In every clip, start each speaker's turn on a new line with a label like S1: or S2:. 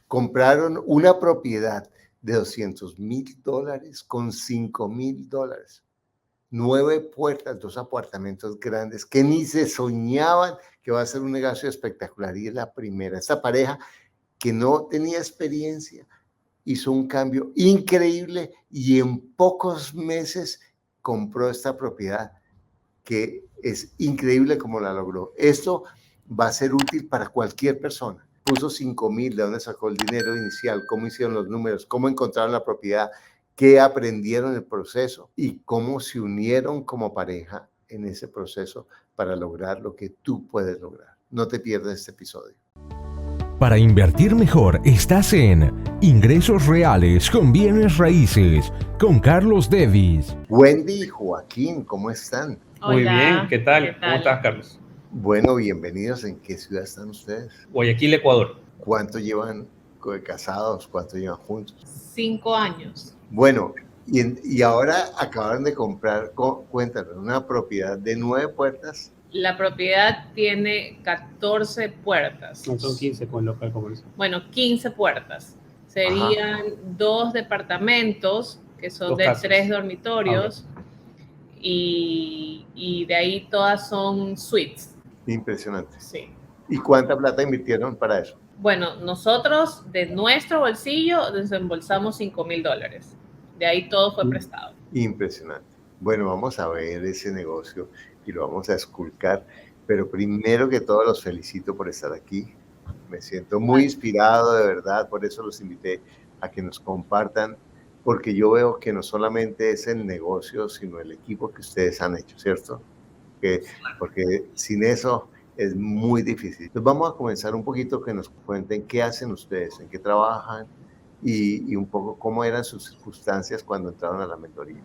S1: Compraron una propiedad de $200,000 con $5,000. 9 puertas, 2 apartamentos grandes que ni se soñaban que va a ser un negocio espectacular. Y es la primera. Esta pareja que no tenía experiencia hizo un cambio increíble y en pocos meses compró esta propiedad, que es increíble cómo la logró. Esto va a ser útil para cualquier persona. Puso 5,000, ¿de dónde sacó el dinero inicial? ¿Cómo hicieron los números? ¿Cómo encontraron la propiedad? ¿Qué aprendieron en el proceso? Y cómo se unieron como pareja en ese proceso para lograr lo que tú puedes lograr. No te pierdas este episodio.
S2: Para invertir mejor, estás en Ingresos Reales con Bienes Raíces con Carlos Davis.
S1: Wendy y Joaquín, ¿cómo están?
S3: Hola,
S4: muy bien, ¿qué tal?
S3: ¿qué tal?
S4: ¿Cómo estás, Carlos?
S1: Bueno, bienvenidos. ¿En qué ciudad están ustedes?
S4: Guayaquil, Ecuador.
S1: ¿Cuánto llevan casados? ¿Cuánto llevan juntos?
S3: 5 años.
S1: Bueno, y ahora acabaron de comprar, cuéntanos, una propiedad de 9 puertas.
S3: La propiedad tiene 14 puertas.
S4: No, son 15 con local comercial.
S3: Bueno, 15 puertas. Serían 2 departamentos, que son
S4: Dos
S3: de
S4: casas.
S3: 3 dormitorios, y de ahí todas son suites.
S1: Impresionante.
S3: Sí.
S1: ¿Y cuánta plata invirtieron para eso?
S3: Bueno, nosotros de nuestro bolsillo desembolsamos $5,000. De ahí todo fue prestado.
S1: Impresionante. Bueno, vamos a ver ese negocio y lo vamos a esculcar, pero primero que todo los felicito por estar aquí. Me siento muy inspirado, de verdad, por eso los invité a que nos compartan, porque yo veo que no solamente es el negocio, sino el equipo que ustedes han hecho, ¿cierto? Porque sin eso es muy difícil. Entonces vamos a comenzar un poquito, que nos cuenten qué hacen ustedes, en qué trabajan y un poco cómo eran sus circunstancias cuando entraron a la mentoría.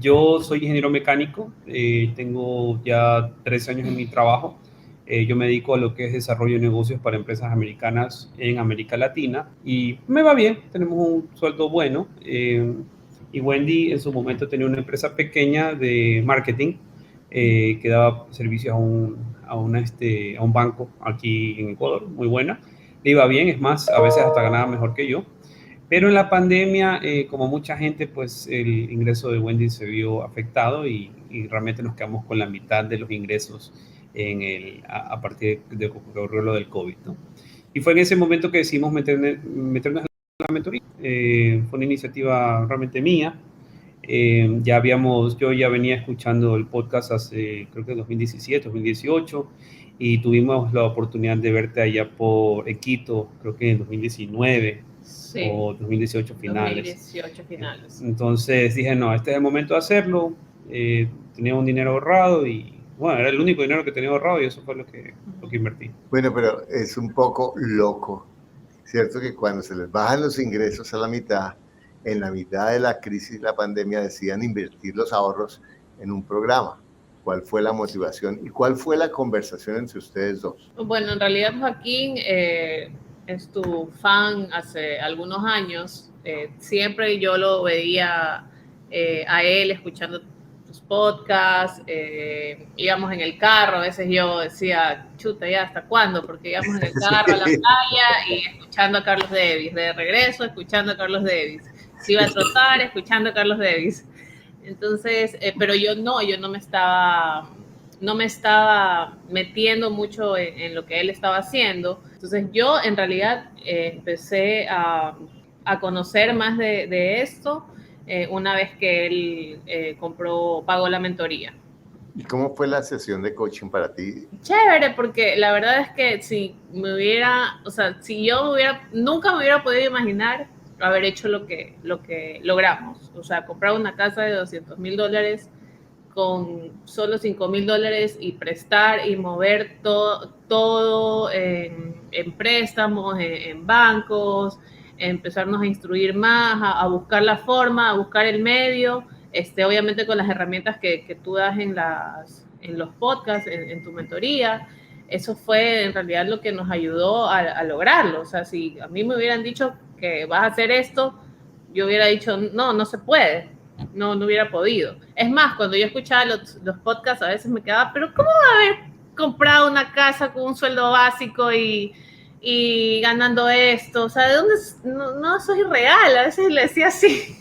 S4: Yo soy ingeniero mecánico, tengo ya 3 años en mi trabajo. Yo me dedico a lo que es desarrollo de negocios para empresas americanas en América Latina y me va bien, tenemos un sueldo bueno. Y Wendy en su momento tenía una empresa pequeña de marketing que daba servicios a un banco aquí en Ecuador, muy buena. Le iba bien, es más, a veces hasta ganaba mejor que yo. Pero en la pandemia, como mucha gente, pues el ingreso de Wendy se vio afectado y realmente nos quedamos con la mitad de los ingresos a partir de que ocurrió lo del COVID, ¿no? Y fue en ese momento que decidimos meternos en la mentoría. Fue una iniciativa realmente mía. Yo ya venía escuchando el podcast hace, creo que 2017, 2018, y tuvimos la oportunidad de verte allá por Quito, creo que en 2019.
S3: Sí.
S4: O 2018 finales.
S3: 2018 finales.
S4: Entonces dije, no, este es el momento de hacerlo. Tenía un dinero ahorrado y, bueno, era el único dinero que tenía ahorrado y eso fue lo que invertí.
S1: Bueno, pero es un poco loco, ¿cierto? Que cuando se les bajan los ingresos a la mitad, en la mitad de la crisis, la pandemia, decían invertir los ahorros en un programa. ¿Cuál fue la motivación y cuál fue la conversación entre ustedes dos?
S3: Bueno, en realidad Joaquín es tu fan hace algunos años. Siempre yo lo veía a él escuchando tus podcasts, íbamos en el carro, a veces yo decía, chuta, ¿ya hasta cuándo? Porque íbamos en el carro a la playa y escuchando a Carlos Davis, de regreso escuchando a Carlos Davis, se iba a trotar escuchando a Carlos Davis. Entonces, pero yo no me estaba metiendo mucho en lo que él estaba haciendo. Entonces yo en realidad empecé a conocer más de esto una vez que él pagó la mentoría.
S1: ¿Y cómo fue la sesión de coaching para ti?
S3: Chévere, porque la verdad es que nunca me hubiera podido imaginar haber hecho lo que logramos. O sea, comprar una casa de $200,000 con solo $5,000 y prestar y mover todo en préstamos, en bancos, empezarnos a instruir más, a buscar la forma, a buscar el medio, obviamente con las herramientas que tú das en los podcasts, en tu mentoría. Eso fue en realidad lo que nos ayudó a lograrlo. O sea, si a mí me hubieran dicho que vas a hacer esto, yo hubiera dicho, no se puede. No hubiera podido. Es más, cuando yo escuchaba los podcasts, a veces me quedaba, pero ¿cómo va a haber comprado una casa con un sueldo básico y y ganando esto, o sea, ¿de dónde? No, eso es irreal, a veces le decía así,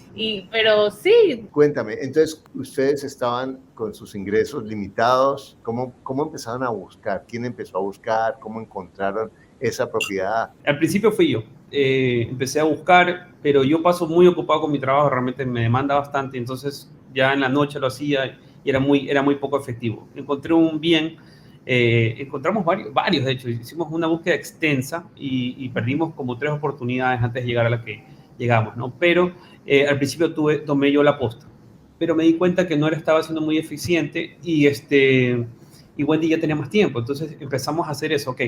S3: pero sí.
S1: Cuéntame, entonces ustedes estaban con sus ingresos limitados, ¿cómo empezaron a buscar? ¿Quién empezó a buscar? ¿Cómo encontraron esa propiedad?
S4: Al principio fui yo, empecé a buscar, pero yo paso muy ocupado con mi trabajo, realmente me demanda bastante, entonces ya en la noche lo hacía y era muy poco efectivo. Encontré un bien, encontramos varios, de hecho, hicimos una búsqueda extensa y perdimos como 3 oportunidades antes de llegar a la que llegamos, ¿no? Pero al principio tomé yo la posta, pero me di cuenta que no estaba siendo muy eficiente y Wendy ya tenía más tiempo, entonces empezamos a hacer eso, ok,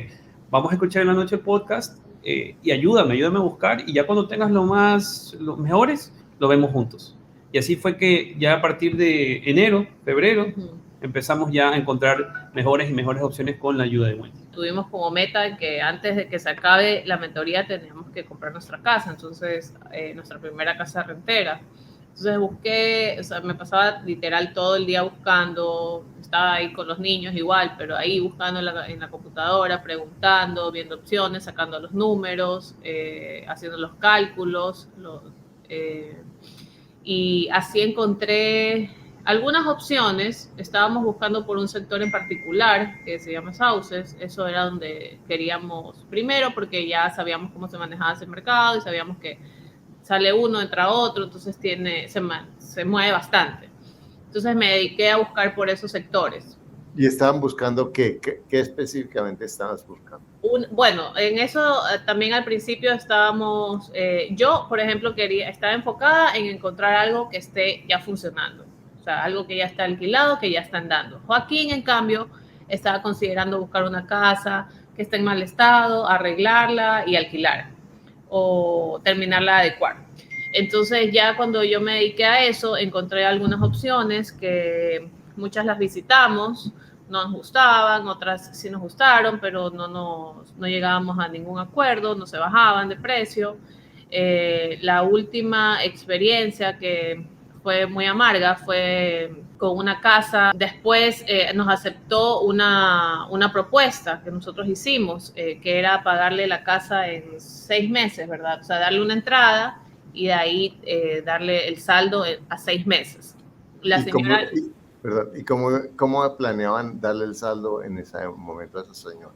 S4: vamos a escuchar en la noche el podcast y ayúdame a buscar y ya cuando tengas los mejores, lo vemos juntos. Y así fue que ya a partir de enero, febrero, empezamos ya a encontrar mejores y mejores opciones con la ayuda de Wendy.
S3: Tuvimos como meta que antes de que se acabe la mentoría teníamos que comprar nuestra casa, entonces nuestra primera casa rentera. Entonces busqué, o sea, me pasaba literal todo el día buscando, estaba ahí con los niños igual, pero ahí buscando en la computadora, preguntando, viendo opciones, sacando los números, haciendo los cálculos, y así encontré algunas opciones. Estábamos buscando por un sector en particular que se llama Sauces. Eso era donde queríamos primero, porque ya sabíamos cómo se manejaba ese mercado y sabíamos que sale uno, entra otro, entonces se mueve bastante. Entonces me dediqué a buscar por esos sectores.
S1: ¿Y estaban buscando qué específicamente estabas buscando?
S3: Bueno, en eso también al principio estábamos, yo por ejemplo estaba enfocada en encontrar algo que esté ya funcionando, o sea, algo que ya está alquilado, que ya está andando. Joaquín, en cambio, estaba considerando buscar una casa que esté en mal estado, arreglarla y alquilar, o terminarla de adecuar. Entonces ya cuando yo me dediqué a eso, encontré algunas opciones que muchas las visitamos, no nos gustaban, otras sí nos gustaron, pero no llegábamos a ningún acuerdo, no se bajaban de precio. La última experiencia que fue muy amarga fue con una casa. Después nos aceptó una propuesta que nosotros hicimos, que era pagarle la casa en 6 meses, ¿verdad? O sea, darle una entrada y de ahí darle el saldo a 6 meses. La señora...
S1: ¿Y cómo planeaban darle el saldo en ese momento a esa señora?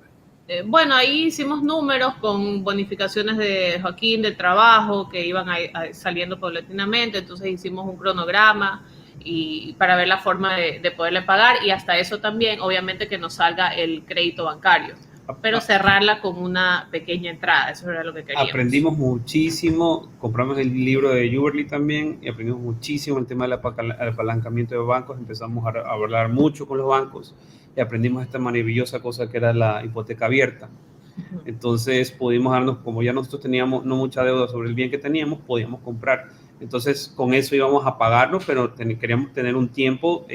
S3: Bueno, ahí hicimos números con bonificaciones de Joaquín, de trabajo, que iban saliendo paulatinamente, entonces hicimos un cronograma y para ver la forma de poderle pagar, y hasta eso también, obviamente, que nos salga el crédito bancario, pero cerrarla con una pequeña entrada, eso era lo que queríamos.
S4: Aprendimos muchísimo, compramos el libro de Juberly también y aprendimos muchísimo el tema del apalancamiento de bancos, empezamos a hablar mucho con los bancos y aprendimos esta maravillosa cosa que era la hipoteca abierta. Entonces pudimos darnos, como ya nosotros teníamos no mucha deuda sobre el bien que teníamos, podíamos comprar. Entonces con eso íbamos a pagarlo, pero queríamos tener un tiempo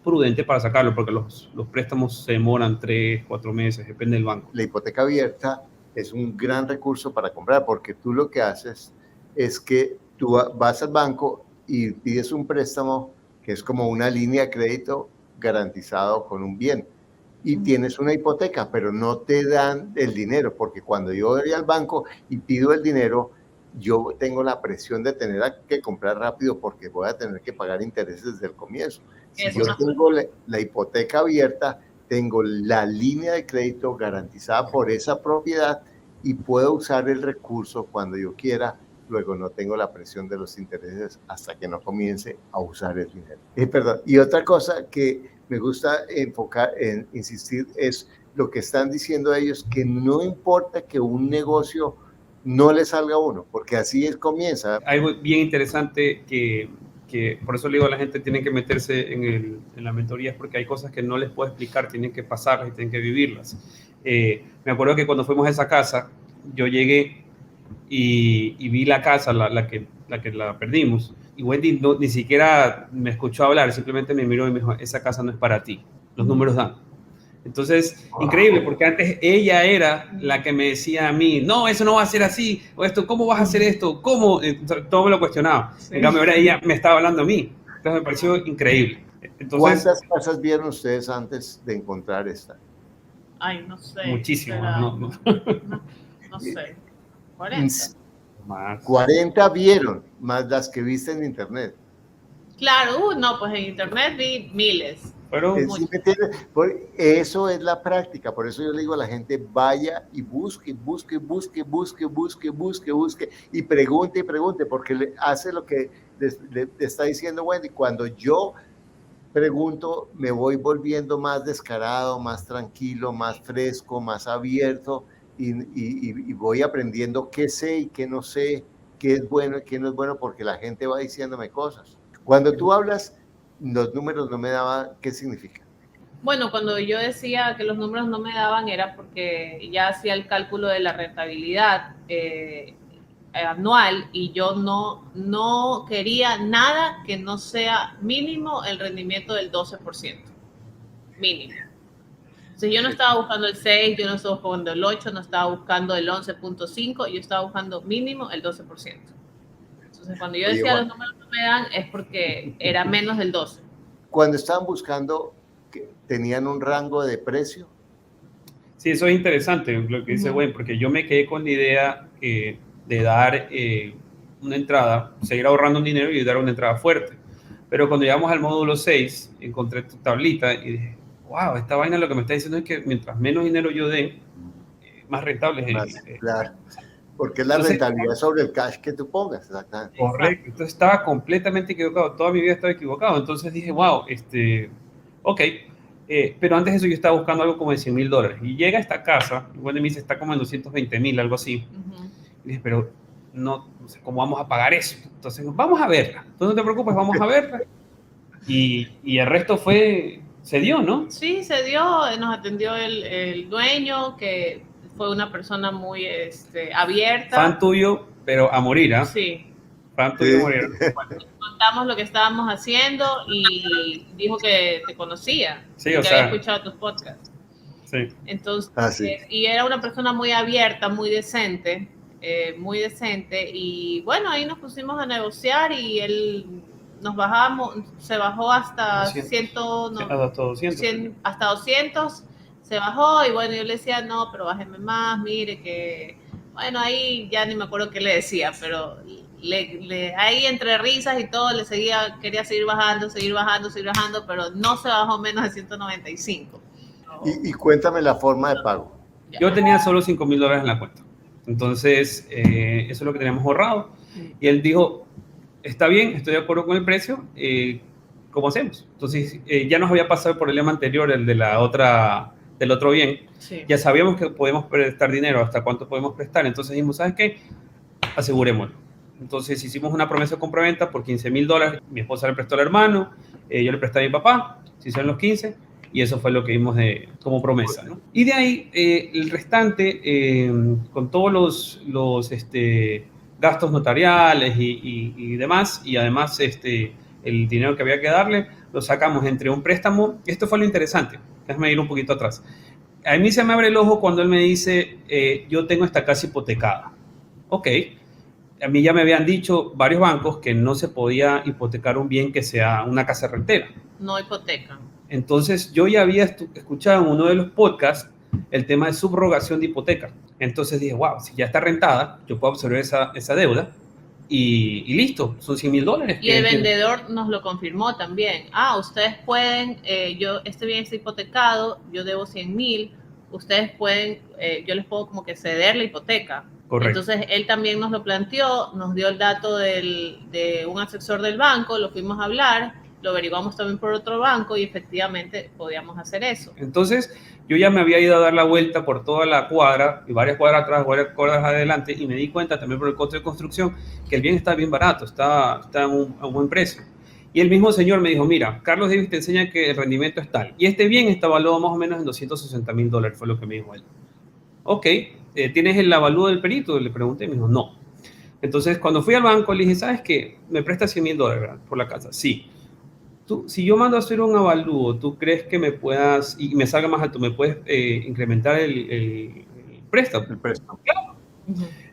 S4: prudente para sacarlo, porque los préstamos se demoran 3-4 meses, depende del banco.
S1: La hipoteca abierta es un gran recurso para comprar, porque tú lo que haces es que tú vas al banco y pides un préstamo que es como una línea de crédito garantizado con un bien, y tienes una hipoteca, pero no te dan el dinero, porque cuando yo voy al banco y pido el dinero, yo tengo la presión de tener que comprar rápido porque voy a tener que pagar intereses desde el comienzo. Si yo tengo la hipoteca abierta, tengo la línea de crédito garantizada por esa propiedad y puedo usar el recurso cuando yo quiera. Luego no tengo la presión de los intereses hasta que no comience a usar el dinero. Perdón. Y otra cosa que me gusta insistir es lo que están diciendo ellos, que no importa que un negocio no le salga a uno, porque así comienza.
S4: Algo bien interesante que por eso le digo a la gente, tienen que meterse en la mentoría, porque hay cosas que no les puedo explicar, tienen que pasarlas y tienen que vivirlas. Me acuerdo que cuando fuimos a esa casa, yo llegué y vi la casa, la que la perdimos, y Wendy ni siquiera me escuchó hablar, simplemente me miró y me dijo, esa casa no es para ti, los números dan. Entonces, increíble, porque antes ella era la que me decía a mí, no, eso no va a ser así, o esto, ¿cómo vas a hacer esto? ¿Cómo? Todo me lo cuestionaba. Sí. En cambio, ahora ella me estaba hablando a mí. Entonces, me pareció increíble. Entonces,
S1: ¿cuántas casas vieron ustedes antes de encontrar esta?
S3: Ay, no sé.
S4: Muchísimo,
S3: será-
S4: no, no.
S3: no sé. 40.
S4: Más.
S1: 40 vieron, más las que viste en internet.
S3: Claro, no, pues en internet vi miles.
S4: Fueron
S1: ¿Sí me entiendes? Eso es la práctica, por eso yo le digo a la gente, vaya y busque, busque, busque, busque, busque, busque, busque, y pregunte, porque le hace lo que le está diciendo Wendy. Cuando yo pregunto, me voy volviendo más descarado, más tranquilo, más fresco, más abierto, y voy aprendiendo qué sé y qué no sé, qué es bueno y qué no es bueno, porque la gente va diciéndome cosas. Cuando tú hablas, los números no me daban, ¿qué significa?
S3: Bueno, cuando yo decía que los números no me daban era porque ya hacía el cálculo de la rentabilidad anual y yo no quería nada que no sea mínimo el rendimiento del 12%. Mínimo. Entonces yo no estaba buscando el 6, yo no estaba buscando el 8, no estaba buscando el 11.5, yo estaba buscando mínimo el 12%. Entonces cuando yo decía los números no me dan es porque era menos del 12.
S1: Cuando estaban buscando, ¿tenían un rango de precio?
S4: Sí, eso es interesante lo que dice Gwen, porque yo me quedé con la idea de dar una entrada, seguir ahorrando un dinero y dar una entrada fuerte. Pero cuando llegamos al módulo 6, encontré tu tablita y dije, wow, esta vaina lo que me está diciendo es que mientras menos dinero yo dé, más rentable es.
S1: Claro, porque es la rentabilidad sobre el cash que tú pongas, exactamente.
S4: Correcto, entonces estaba completamente equivocado, toda mi vida estaba equivocado, entonces dije, wow, ok, pero antes de eso yo estaba buscando algo como de $100,000 y llega a esta casa, y bueno, me dice, está como en 220,000, algo así, y dije, pero no sé cómo vamos a pagar eso, entonces vamos a verla, entonces no te preocupes, vamos a verla, y el resto se dio, ¿no?
S3: Sí, se dio, nos atendió el dueño, que fue una persona muy abierta.
S4: Fan tuyo, pero a morir, ¿ah?
S3: Sí.
S4: Fan tuyo a morir.
S3: Bueno, contamos lo que estábamos haciendo y dijo que te conocía,
S4: sí,
S3: que había escuchado tus podcasts.
S4: Sí.
S3: Entonces,
S1: sí.
S3: Y era una persona muy abierta, muy decente, y bueno, ahí nos pusimos a negociar y él se bajó hasta 200, hasta 200, se bajó y bueno, yo le decía, no, pero bájeme más, mire que, bueno, ahí ya ni me acuerdo qué le decía, pero ahí entre risas y todo quería seguir bajando, pero no se bajó menos de 195.
S1: Y cuéntame la forma de pago.
S4: Yo tenía solo $5,000 en la cuenta. Entonces, eso es lo que teníamos ahorrado. Y él dijo, está bien, estoy de acuerdo con el precio, ¿cómo hacemos? Entonces, ya nos había pasado el problema anterior, el de del otro bien.
S3: Sí.
S4: Ya sabíamos que podemos prestar dinero, hasta cuánto podemos prestar. Entonces dijimos, ¿sabes qué? Asegurémoslo. Entonces hicimos una promesa de compraventa por $15,000. Mi esposa le prestó al hermano, yo le presté a mi papá, se hicieron los 15, y eso fue lo que vimos como promesa, ¿no? Y de ahí, el restante, con todos los gastos notariales y demás, y además el dinero que había que darle, lo sacamos entre un préstamo. Esto fue lo interesante, déjame ir un poquito atrás. A mí se me abre el ojo cuando él me dice, yo tengo esta casa hipotecada. Ok. A mí ya me habían dicho varios bancos que no se podía hipotecar un bien que sea una casa rentera.
S3: No hipotecan.
S4: Entonces, yo ya había escuchado en uno de los podcasts el tema de subrogación de hipoteca. Entonces dije, wow, si ya está rentada, yo puedo absorber esa deuda y listo, son $100,000.
S3: Y el vendedor nos lo confirmó también. Ustedes pueden, este bien está hipotecado, yo debo 100,000, ustedes pueden, yo les puedo como que ceder la hipoteca.
S4: Correcto.
S3: Entonces, él también nos lo planteó, nos dio el dato de un asesor del banco, lo fuimos a hablar, lo averiguamos también por otro banco y efectivamente podíamos hacer eso.
S4: Entonces, yo ya me había ido a dar la vuelta por toda la cuadra, y varias cuadras atrás, varias cuadras adelante, y me di cuenta también por el costo de construcción que el bien está bien barato, está a un buen precio. Y el mismo señor me dijo, mira, Carlos Davis te enseña que el rendimiento es tal, y este bien está valuado más o menos en $260,000, fue lo que me dijo él. Ok, ¿tienes el avalúo del perito? Le pregunté y me dijo, no. Entonces, cuando fui al banco, le dije, ¿sabes qué? ¿Me prestas $100,000 por la casa? Sí. Si yo mando a hacer un avalúo, ¿tú crees que me puedas, y me salga más alto, me puedes incrementar el préstamo?
S1: El préstamo.
S4: Claro.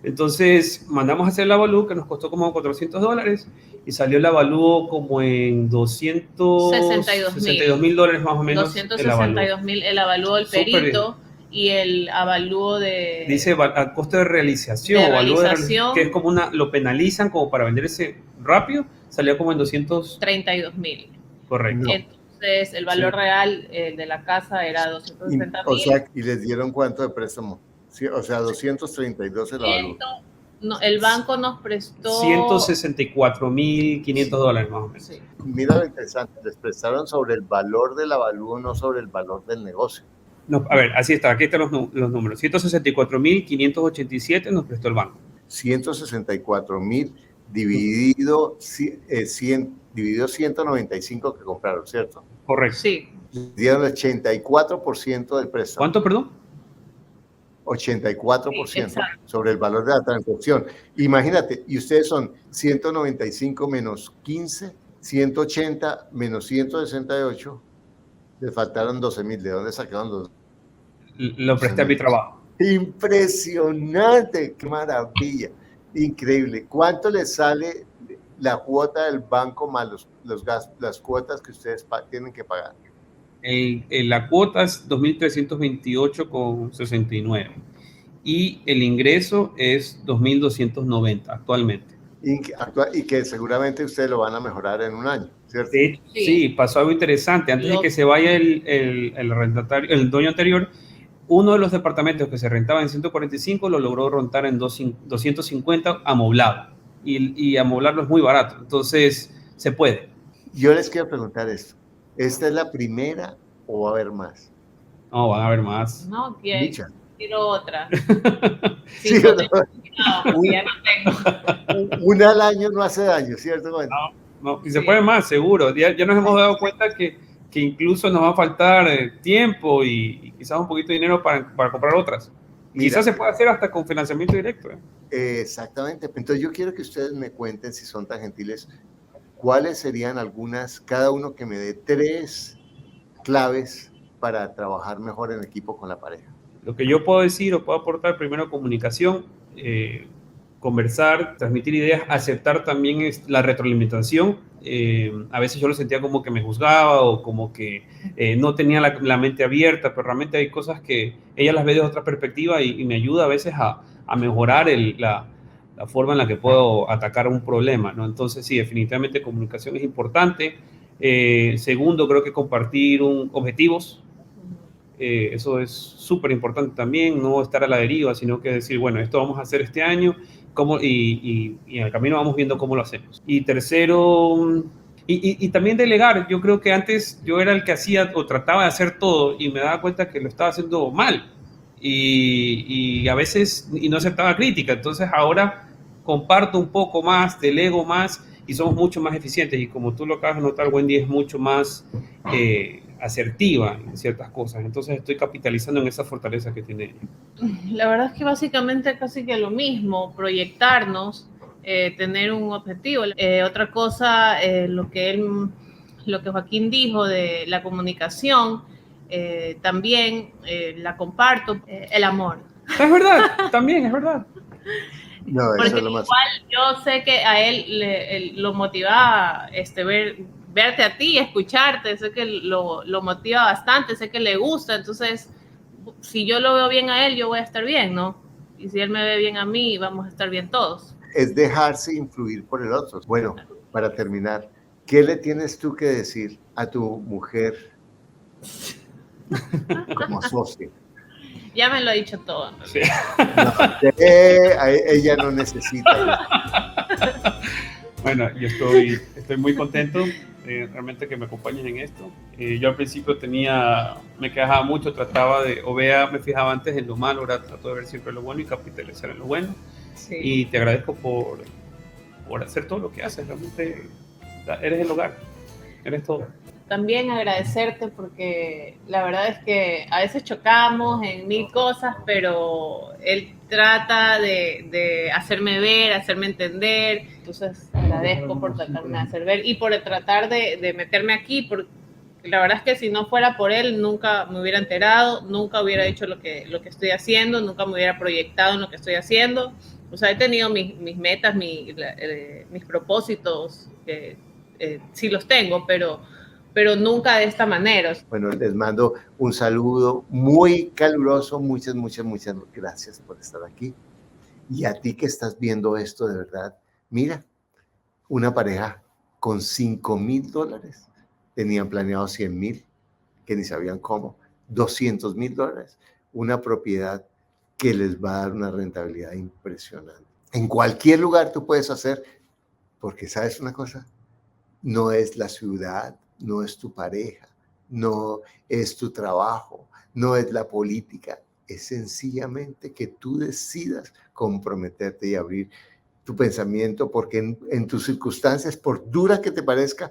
S4: Entonces, mandamos a hacer el avalúo, que nos costó como $400, y salió el avalúo como en $262,000 más o menos.
S3: $262,000 el avalúo del perito. y el avalúo de...
S4: Dice a costo de realización,
S3: de
S4: o avalúo
S3: realización,
S4: que es como lo penalizan como para venderse rápido, salió como en 200.
S3: 32,000.
S4: Correcto.
S1: No.
S3: Entonces, el valor real de la casa era 260,000.
S1: O sea, ¿y les dieron cuánto de préstamo? Sí, o sea, 232 el avalúo.
S3: No, el banco nos prestó...
S4: $164,500 más o menos.
S3: Sí.
S1: Mira lo interesante, les prestaron sobre el valor del avalúo, no sobre el valor del negocio.
S4: No, a ver, así está, aquí están los números. 164,587 nos prestó el banco.
S1: 164,000 dividido 195 que compraron, ¿cierto?
S4: Correcto.
S3: Sí.
S1: Dieron el 84% del préstamo.
S4: ¿Cuánto, perdón?
S1: 84%
S3: Sí,
S1: sobre el valor de la transacción. Imagínate, y ustedes son 195 menos 15, 180 menos 168, les faltaron 12,000. ¿De dónde sacaron los?
S4: Lo presté a mi trabajo.
S1: Impresionante, qué maravilla, increíble. ¿Cuánto les sale la cuota del banco más las cuotas que ustedes tienen que pagar?
S4: La cuota es 2.328,69 y el ingreso es 2.290 actualmente.
S1: Y que seguramente ustedes lo van a mejorar en un año, ¿cierto?
S4: Sí, pasó algo interesante. Antes de que se vaya el dueño anterior, uno de los departamentos que se rentaba en 145 lo logró rentar en 250 amoblado. Y amoblarlo es muy barato, entonces se puede.
S1: Yo les quiero preguntar esto. ¿Esta es la primera o va a haber más?
S4: No, van a haber más.
S3: No, quiero otra.
S1: Sí,
S3: ya no tengo.
S1: Una al año no hace daño, ¿cierto?
S4: No, y se puede más, seguro. Ya nos hemos dado cuenta que incluso nos va a faltar tiempo y quizás un poquito de dinero para comprar otras. Mira, quizás se puede hacer hasta con financiamiento directo.
S1: Exactamente. Entonces yo quiero que ustedes me cuenten, si son tan gentiles, cuáles serían algunas, cada uno que me dé 3 claves para trabajar mejor en equipo con la pareja.
S4: Lo que yo puedo decir o puedo aportar, primero, comunicación, conversar, transmitir ideas, aceptar también la retroalimentación. A veces yo lo sentía como que me juzgaba o como que no tenía la mente abierta, pero realmente hay cosas que ella las ve de otra perspectiva y me ayuda a veces a mejorar la forma en la que puedo atacar un problema, ¿no? Entonces, sí, definitivamente comunicación es importante. Segundo, creo que compartir objetivos. Eso es súper importante también, no estar a la deriva, sino que decir, bueno, esto vamos a hacer este año y en el camino vamos viendo cómo lo hacemos. Y tercero, y también delegar. Yo creo que antes yo era el que hacía o trataba de hacer todo y me daba cuenta que lo estaba haciendo mal y a veces no aceptaba crítica. Entonces ahora comparto un poco más, delego más y somos mucho más eficientes. Y como tú lo acabas de notar, Wendy es mucho más asertiva en ciertas cosas. Entonces estoy capitalizando en esa fortaleza que tiene ella.
S3: La verdad es que básicamente casi que lo mismo, proyectarnos, tener un objetivo. Otra cosa, lo que Joaquín dijo de la comunicación, también la comparto, el amor.
S4: Es verdad, también es verdad.
S1: No,
S3: porque
S1: eso es lo más...
S3: igual yo sé que a él lo motiva verte a ti, escucharte, sé que lo motiva bastante, sé que le gusta, entonces si yo lo veo bien a él, yo voy a estar bien, ¿no? Y si él me ve bien a mí, vamos a estar bien todos.
S1: Es dejarse influir por el otro. Bueno, para terminar, ¿qué le tienes tú que decir a tu mujer como socia?
S3: Ya me lo ha dicho todo.
S4: Sí.
S1: No, ella no necesita.
S4: Bueno, yo estoy muy contento realmente que me acompañen en esto. Yo al principio me quejaba mucho, me fijaba antes en lo malo, ahora trato de ver siempre lo bueno y capitalizar en lo bueno. Sí. Y te agradezco por hacer todo lo que haces, realmente eres el hogar, eres todo.
S3: También agradecerte porque la verdad es que a veces chocamos en 1000 cosas, pero él trata de hacerme ver, hacerme entender. Entonces agradezco por tratarme de hacer ver y por tratar de meterme aquí, porque la verdad es que si no fuera por él nunca me hubiera enterado, nunca hubiera hecho lo que estoy haciendo, nunca me hubiera proyectado en lo que estoy haciendo. O sea, he tenido mis metas, mis propósitos, sí los tengo, pero pero nunca de esta manera.
S1: Bueno, les mando un saludo muy caluroso, muchas gracias por estar aquí. Y a ti que estás viendo esto, de verdad, mira, una pareja con $5,000, tenían planeado 100,000, que ni sabían cómo, $200,000, una propiedad que les va a dar una rentabilidad impresionante. En cualquier lugar tú puedes hacer, porque sabes una cosa, no es la ciudad, no es tu pareja, no es tu trabajo, no es la política, es sencillamente que tú decidas comprometerte y abrir tu pensamiento, porque en tus circunstancias, por dura que te parezca,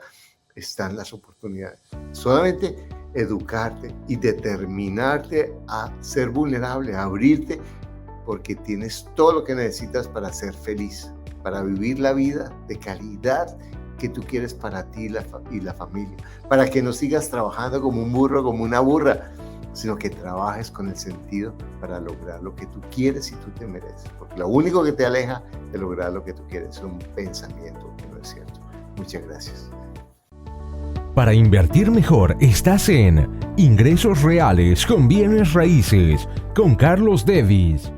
S1: están las oportunidades. Solamente educarte y determinarte a ser vulnerable, a abrirte, porque tienes todo lo que necesitas para ser feliz, para vivir la vida de calidad que tú quieres para ti y la familia, para que no sigas trabajando como un burro, como una burra, sino que trabajes con el sentido para lograr lo que tú quieres y tú te mereces, porque lo único que te aleja de lograr lo que tú quieres es un pensamiento que no es cierto. Muchas gracias.
S2: Para invertir mejor estás en Ingresos Reales con Bienes Raíces con Carlos Davis.